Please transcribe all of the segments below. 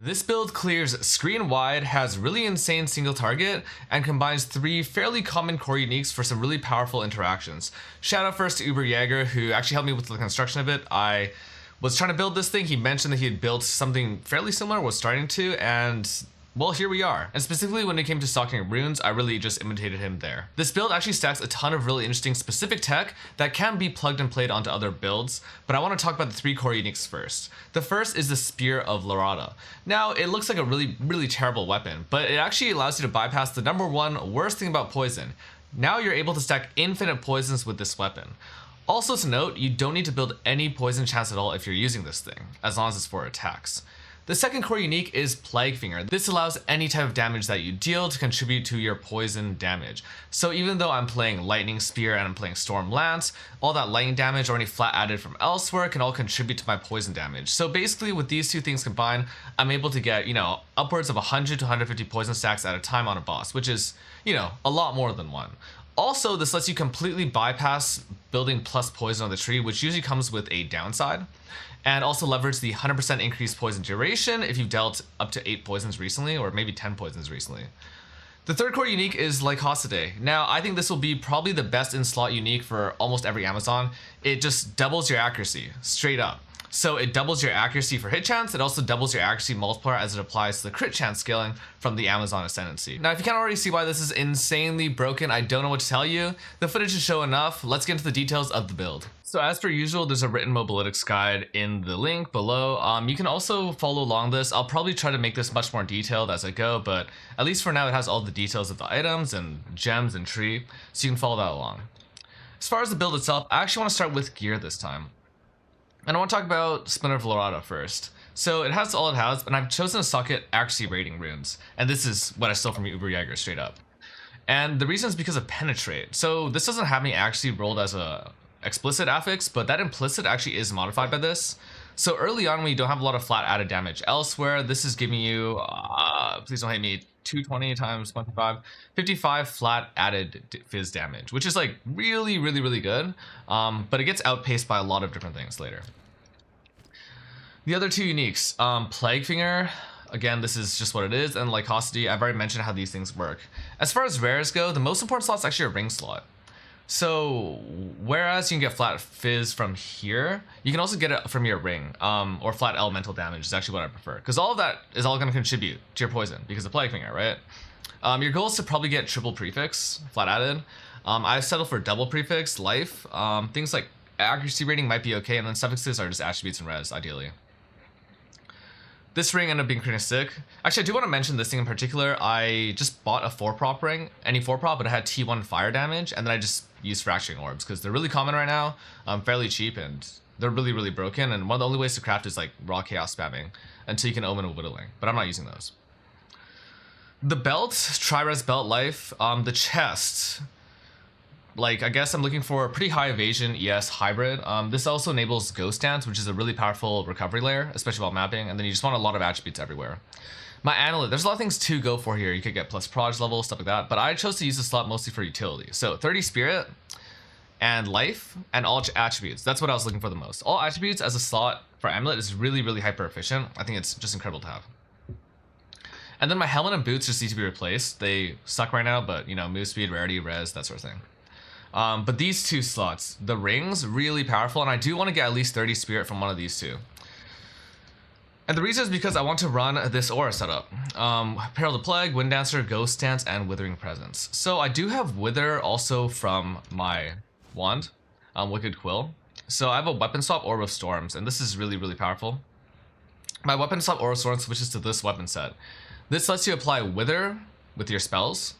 This build clears screen wide, has really insane single target, and combines 3 fairly common core uniques for some really powerful interactions. Shout out first to Uber Jaeger, who actually helped me with the construction of it. I was trying to build this thing, he mentioned that he had built something fairly similar, was starting to, and well, here we are. And specifically when it came to stocking runes, I really just imitated him there. This build actually stacks a ton of really interesting specific tech that can be plugged and played onto other builds, but I want to talk about the 3 core uniques first. The first is the Spear of Larada. Now, it looks like a really terrible weapon, but it actually allows you to bypass the #1 worst thing about poison. Now you're able to stack infinite poisons with this weapon. Also to note, you don't need to build any poison chance at all if you're using this thing, as long as it's for attacks. The second core unique is Plague Finger. This allows any type of damage that you deal to contribute to your poison damage. So even though I'm playing Lightning Spear and I'm playing Storm Lance, all that lightning damage or any flat added from elsewhere can all contribute to my poison damage. So basically with these two things combined, I'm able to get, upwards of 100 to 150 poison stacks at a time on a boss, which is, a lot more than one. Also, this lets you completely bypass building plus poison on the tree, which usually comes with a downside. And also leverage the 100% increased poison duration if you've dealt up to 8 poisons recently, or maybe 10 poisons recently. The third core unique is Lycoside. Now, I think this will be probably the best in slot unique for almost every Amazon. It just doubles your accuracy, straight up. So it doubles your accuracy for hit chance, it also doubles your accuracy multiplier as it applies to the crit chance scaling from the Amazon Ascendancy. Now, if you can't already see why this is insanely broken, I don't know what to tell you. The footage should show enough. Let's get into the details of the build. So as per usual, there's a written mobilitics guide in the link below. You can also follow along this. I'll probably try to make this much more detailed as I go, but at least for now it has all the details of the items and gems and tree, so you can follow that along. As far as the build itself, I actually want to start with gear this time. And I want to talk about Splinter of Larada first. So it has all it has, and I've chosen to stock it accuracy rating runes. And this is what I stole from Uber Jaeger straight up. And the reason is because of Penetrate. So this doesn't have any accuracy rolled as a explicit affix, but that implicit actually is modified by this. So early on when you don't have a lot of flat added damage elsewhere, this is giving you, please don't hate me, 220 times 25, 55 flat added fizz damage, which is like really good, but it gets outpaced by a lot of different things later. The other two uniques, Plague Finger, again, this is just what it is, and Lycoside, I've already mentioned how these things work. As far as rares go, the most important slot is actually a ring slot. So whereas you can get flat fizz from here, you can also get it from your ring, or flat elemental damage is actually what I prefer, because all of that is all going to contribute to your poison because of Plague Finger, right? Your goal is to probably get triple prefix flat added. I settle for double prefix life. Things like accuracy rating might be okay, and then suffixes are just attributes and res ideally. This ring ended up being pretty sick. Actually, I do want to mention this thing in particular. I just bought a 4-prop ring, any 4-prop, but it had T1 fire damage, and then I just used fracturing orbs because they're really common right now, fairly cheap, and they're really broken. And one of the only ways to craft is like raw chaos spamming until you can omen a whittling, but I'm not using those. The belt, tri-res belt life, the chest. Like, I guess I'm looking for a pretty high evasion ES hybrid. This also enables Ghost Dance, which is a really powerful recovery layer, especially while mapping, and then you just want a lot of attributes everywhere. My Amulet, there's a lot of things to go for here. You could get plus proj level, stuff like that, but I chose to use the slot mostly for utility. So 30 spirit and life and all attributes. That's what I was looking for the most. All attributes as a slot for Amulet is really hyper efficient. I think it's just incredible to have. And then my helmet and boots just need to be replaced. They suck right now, but move speed, rarity, res, that sort of thing. But these two slots, the rings, really powerful, and I do want to get at least 30 spirit from one of these two. And the reason is because I want to run this aura setup. Peril of the Plague, Wind Dancer, Ghost Dance, and Withering Presence. So I do have Wither also from my wand, Wicked Quill. So I have a weapon swap Orb of Storms, and this is really powerful. My weapon swap Orb of Storms switches to this weapon set. This lets you apply Wither with your spells.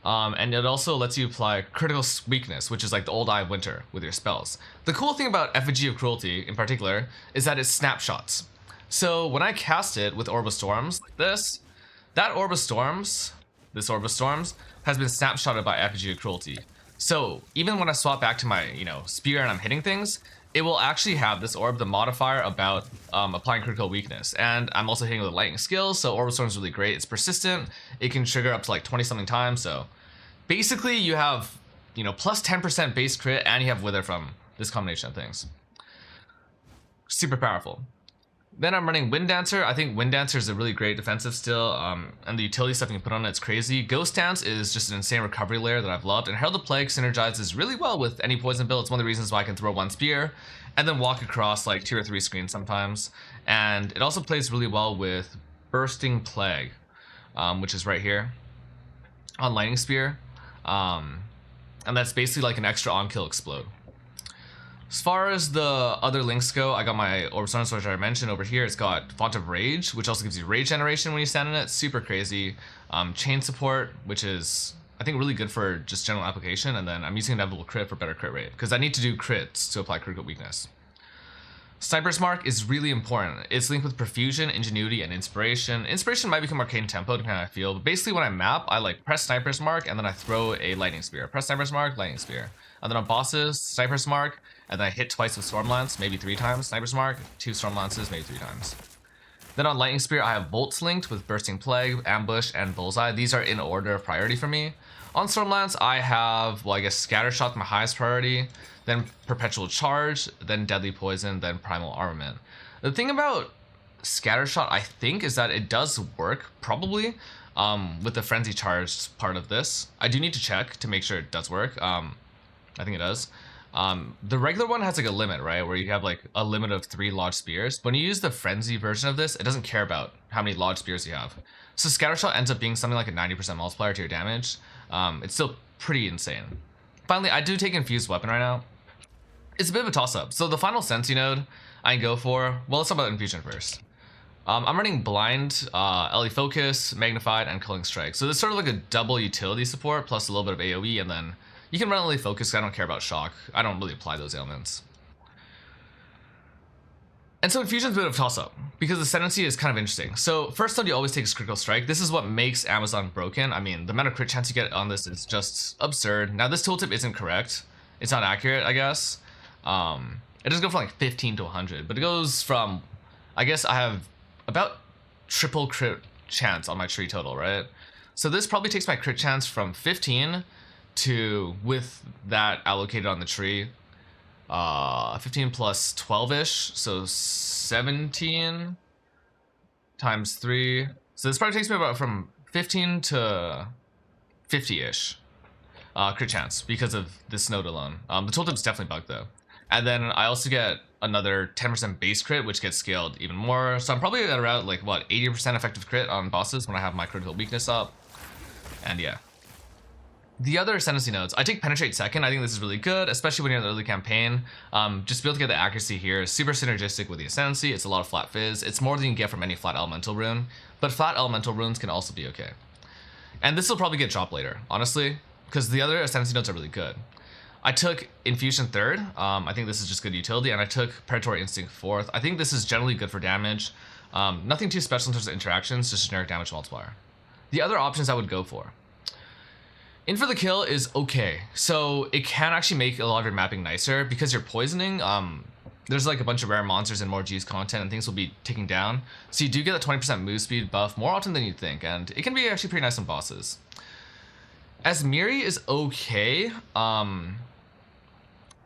And it also lets you apply critical weakness, which is like the old Eye of Winter with your spells. The cool thing about Effigy of Cruelty in particular is that it snapshots. So when I cast it with Orb of Storms like this, that Orb of Storms, this Orb of Storms, has been snapshotted by Effigy of Cruelty. So even when I swap back to my, spear and I'm hitting things, it will actually have this orb, the modifier about applying critical weakness. And I'm also hitting with lightning skills, so Orb of Storm is really great. It's persistent. It can trigger up to like 20 something times. So basically you have, plus 10% base crit and you have Wither from this combination of things. Super powerful. Then I'm running Wind Dancer. I think Wind Dancer is a really great defensive still, and the utility stuff you can put on it's crazy. Ghost Dance is just an insane recovery layer that I've loved, and Herald of Plague synergizes really well with any poison build. It's one of the reasons why I can throw one spear and then walk across like 2 or 3 screens sometimes. And it also plays really well with Bursting Plague, which is right here on Lightning Spear, and that's basically like an extra on-kill explode. As far as the other links go, I got my Orb Storm Sword, which I mentioned over here. It's got Font of Rage, which also gives you rage generation when you stand in it. Super crazy. Chain support, which is, I think, really good for just general application. And then I'm using Inevitable Crit for better crit rate, because I need to do crits to apply critical weakness. Sniper's Mark is really important. It's linked with Perfusion, Ingenuity, and Inspiration. Inspiration might become Arcane Tempo, depending on how I feel. But basically, when I map, I like press Sniper's Mark, and then I throw a Lightning Spear. Press Sniper's Mark, Lightning Spear. And then on bosses, Sniper's Mark, and then I hit twice with Stormlance, maybe 3 times. Sniper's Mark, 2 Stormlances, maybe 3 times. Then on Lightning Spear, I have Bolts linked with Bursting Plague, Ambush, and Bullseye. These are in order of priority for me. On Stormlance, I have, well, I guess Scatter Shot, my highest priority, then Perpetual Charge, then Deadly Poison, then Primal Armament. The thing about Scatter Shot, I think, is that it does work, probably, with the Frenzy Charged part of this. I do need to check to make sure it does work. I think it does. The regular one has like a limit, right? Where you have like a limit of 3 lodged spears. When you use the frenzy version of this, it doesn't care about how many lodged spears you have. So Scattershot ends up being something like a 90% multiplier to your damage. It's still pretty insane. Finally, I do take Infused Weapon right now. It's a bit of a toss-up. So the final Sensi node I can go for, well, let's talk about Infusion first. I'm running Blind, LE Focus, Magnified, and Culling Strike. So it's sort of like a double utility support plus a little bit of AoE, and then you can run LE Focus. I don't care about Shock. I don't really apply those ailments. And so Infusion's a bit of a toss-up, because Ascendancy is kind of interesting. So first node you always take is Critical Strike. This is what makes Amazon broken. I mean, the amount of crit chance you get on this is just absurd. Now this tooltip isn't correct. It's not accurate, I guess. It doesn't go from like 15 to 100, but it goes from, I guess I have about triple crit chance on my tree total, right? So this probably takes my crit chance from 15 to, with that allocated on the tree, 15 plus 12-ish, so 17 times 3. So this probably takes me about from 15 to 50-ish crit chance because of this node alone. The tooltip's definitely bugged though. And then I also get another 10% base crit, which gets scaled even more. So I'm probably at around like, what, 80% effective crit on bosses when I have my critical weakness up. And yeah. The other Ascendancy nodes, I take Penetrate second. I think this is really good, especially when you're in the early campaign. Just to be able to get the accuracy here is super synergistic with the Ascendancy. It's a lot of flat fizz. It's more than you can get from any flat elemental rune, but flat elemental runes can also be okay. And this will probably get dropped later, honestly, because the other Ascendancy nodes are really good. I took Infusion third. I think this is just good utility, and I took Predatory Instinct fourth. I think this is generally good for damage. Nothing too special in terms of interactions, just generic damage multiplier. The other options I would go for. In for the Kill is okay. So it can actually make a lot of your mapping nicer because you're poisoning. There's like a bunch of rare monsters and more G's content and things will be ticking down. So you do get a 20% move speed buff more often than you'd think, and it can be actually pretty nice on bosses. As Miri is okay.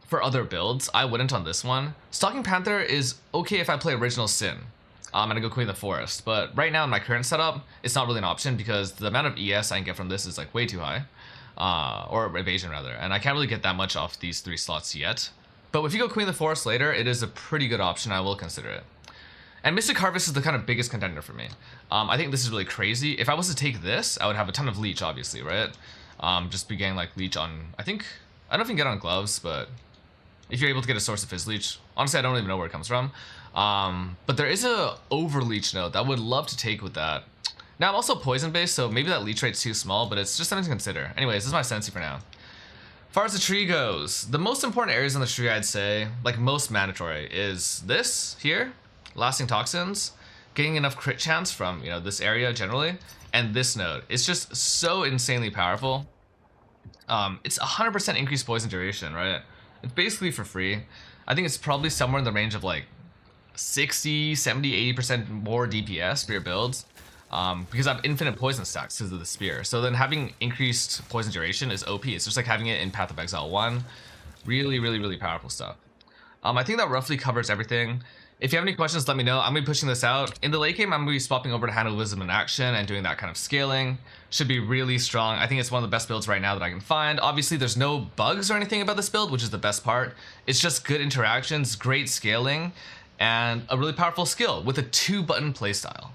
For other builds, I wouldn't on this one. Stalking Panther is okay if I play Original Sin. And I go Queen of the Forest. But right now in my current setup, it's not really an option because the amount of ES I can get from this is like way too high. Or evasion rather. And I can't really get that much off these 3 slots yet. But if you go Queen of the Forest later, it is a pretty good option. I will consider it. And Mystic Harvest is the kind of biggest contender for me. I think this is really crazy. If I was to take this, I would have a ton of Leech, obviously, right? Just be getting like Leech on, I don't know if you can get on gloves, but if you're able to get a source of Fizz Leech. Honestly, I don't even know where it comes from. But there is a Over Leech node that I would love to take with that. Now, I'm also poison based, so maybe that leech rate's too small, but it's just something to consider. Anyways, this is my Sensi for now. As far as the tree goes, the most important areas on the tree, I'd say, like most mandatory, is this here, Lasting Toxins, getting enough crit chance from, this area generally, and this node. It's just so insanely powerful. It's 100% increased poison duration, right? It's basically for free. I think it's probably somewhere in the range of like 60, 70, 80% more DPS for your builds. Because I have infinite poison stacks because of the spear. So then having increased poison duration is OP. It's just like having it in Path of Exile 1. Really, really, really powerful stuff. I think that roughly covers everything. If you have any questions, let me know. I'm going to be pushing this out. In the late game, I'm going to be swapping over to Handle Wisdom in action and doing that kind of scaling. Should be really strong. I think it's one of the best builds right now that I can find. Obviously, there's no bugs or anything about this build, which is the best part. It's just good interactions, great scaling, and a really powerful skill with a 2-button playstyle.